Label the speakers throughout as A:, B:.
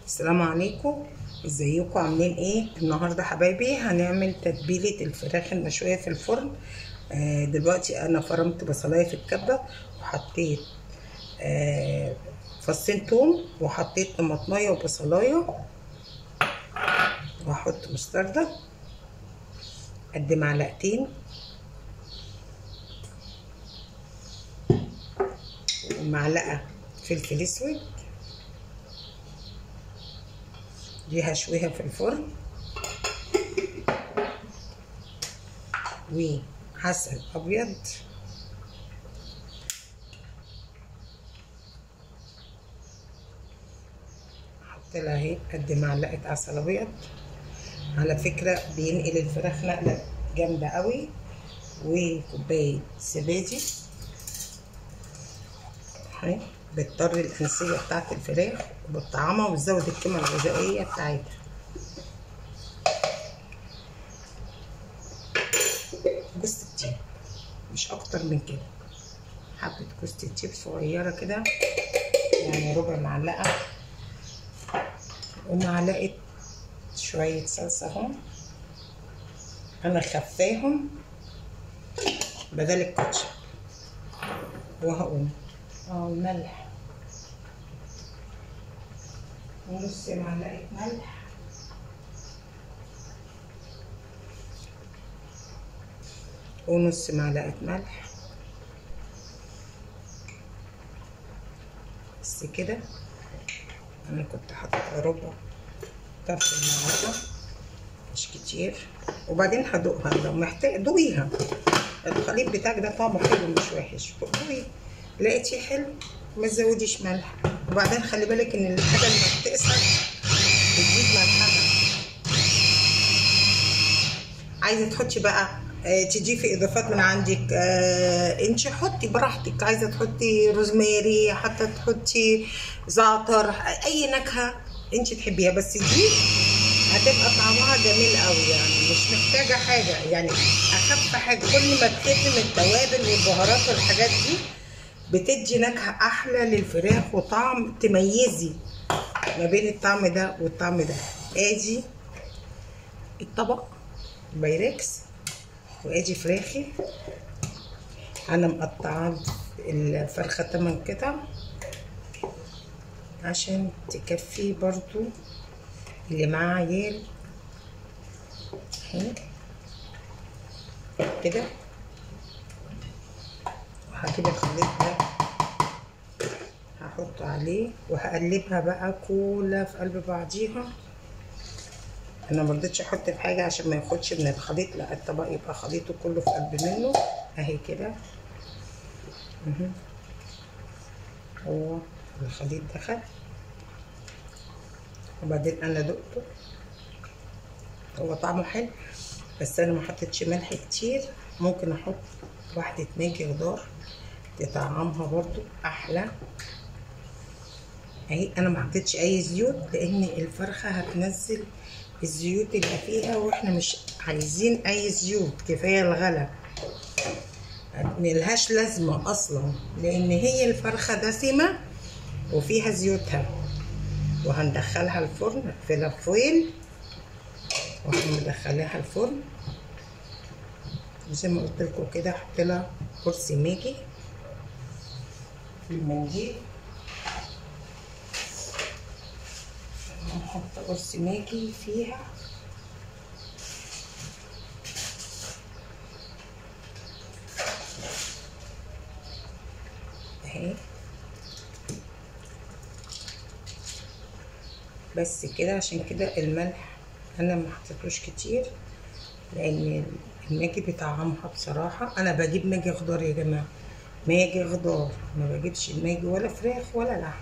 A: السلام عليكم، ازيكم عاملين ايه؟ النهارده حبايبي هنعمل تتبيله الفراخ المشويه في الفرن. دلوقتي انا فرمت بصلايه في الكبه وحطيت فصين توم وحطيت طماطمايه وبصلايه، وهحط مستردة قد معلقتين ومعلقه فلفل اسود. دي هشويها في الفرن، وعسل ابيض احط لها اهي قد معلقه عسل ابيض. على فكره بينقل الفراخ نقله جامده قوي. وكوبايه زبادي اهي بتطر الانسيه بتاعت الفراخ وبتطعمها وبتزود القيمه الغذائيه بتاعتها. جوز الطيب مش اكتر من كده، حبه جوز الطيب صغيره كده يعني ربع معلقه، ومعلقه شويه صلصه اهو انا خفاهم بدل الكاتشب. وهقوم ملح ونص معلقه ملح ونص معلقه ملح بس كده. انا كنت حاطه ربع طرف المعلقه مش كتير، وبعدين هدوقها. لو محتاج دوقيها، الخليط بتاعك ده طعمه حلو مش وحش، دوقيه لقيتيه حلو ما تزوديش ملح. وبعدين خلي بالك ان الحاجه لما بتقسى بتزيد ملحها. عايزه تحطي بقى تضيفي اضافات من عندك، انت حطي براحتك. عايزه تحطي روزماري، حتى تحطي زعتر، اي نكهه انت تحبيها، بس دي هتبقى طعمها جميل قوي. يعني مش محتاجه حاجه، يعني اخف حاجه. كل ما تخف من التوابل والبهارات والحاجات دي بتدي نكهه احلى للفراخ وطعم، تميزي ما بين الطعم ده والطعم ده. ادي الطبق بايركس، وادي فراخي انا مقطعه الفرخه 8 قطع عشان تكفي برضو اللي معاه عيال اهي كده. وهجيب الخليط ده هحطه عليه وهقلبها بقى كلها في قلب بعضيها. انا مرضتش احط في حاجه عشان ما ياخدش من الخليط، لا الطبق يبقى خليطه كله في قلب منه اهي كده. هو الخليط دخل، وبعدين انا دقته هو طعمه حلو، بس انا ما حطيتش ملح كتير. ممكن احط واحده ماجي خضار تطعمها برضو احلى اهي. انا ما حطيتش اي زيوت لان الفرخه هتنزل الزيوت اللي فيها، واحنا مش عايزين اي زيوت، كفايه الغلا ملهاش لازمه اصلا لان هي الفرخه دسمه وفيها زيوتها. وهندخلها الفرن في لفويل، وهندخلها الفرن زي ما قلت لكم كده. احط لها كرسي ماجي في المنديل، هنحط قرص ماجي فيها اهي بس كده. عشان كده الملح انا ما حطيتوش كتير لان الماجي بيطعمها بصراحه. انا بجيب ماجي خضار يا جماعه، ماجي خضار، ما بجيبش الماجي ولا فراخ ولا لحم.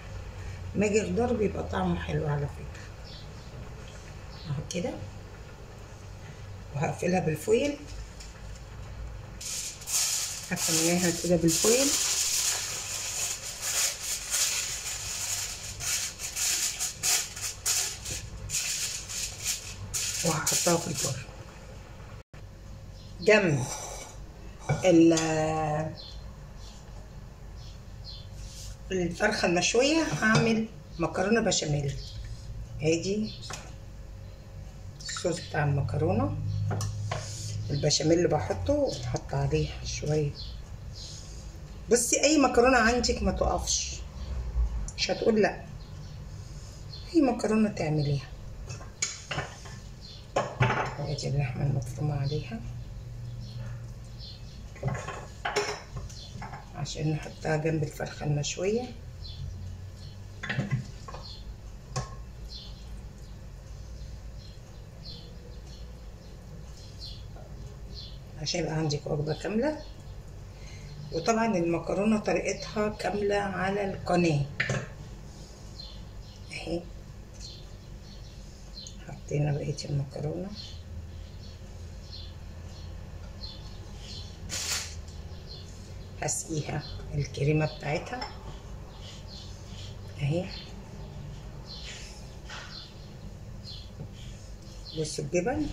A: ماجي خضار بيبقى طعمه حلو على فكره اهو كده. وهقفلها بالفويل، هقفلها كده بالفويل وهحطها في الفرن. جنب الفرخه المشويه هعمل مكرونه بشاميل. ادي الصوص بتاع المكرونه، البشاميل اللي بحطه وبحط عليه شويه. بصي اي مكرونه عندك ما تقفش، مش هتقول لا، اي مكرونه تعمليها. ادي اللحمه المفرومه عليها عشان نحطها جنب الفرخه المشويه. عشان يبقى عندك وجبه كامله. وطبعا المكرونه طريقتها كامله على القناه اهي. حطينا بقيه المكرونه، هسقيها الكريمه بتاعتها اهي. بصوا الجبن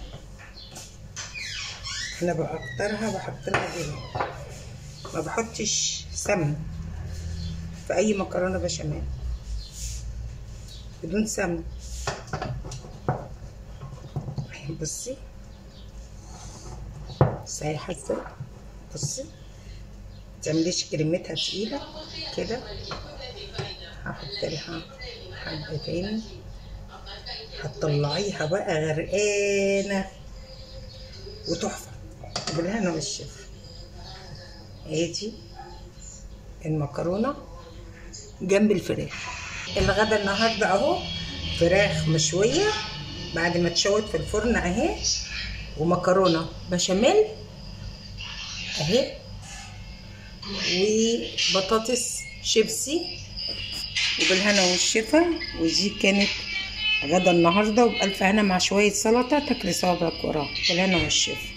A: انا بكترها، بحط لها جبن، ما بحطش سمن في اي مكرونه بشاميل، بدون سمن. بصي سايحه ازاي، بصي متعمليش كريمتها تقيله كده. هحط لها حبه تاني، هتطلعيها بقى غرقانه وتحفه بالهنا والشفا. ادي المكرونه جنب الفراخ. الغدا النهارده اهو، فراخ مشويه بعد ما اتشوت في الفرن اهي، ومكرونه بشاميل اهي، وبطاطس شيبسي وبالهنا والشفا. ودي كانت غدا النهارده، وبألف هنا مع شويه سلطه تاكلي صوابعك وراها. بالهنا والشفا.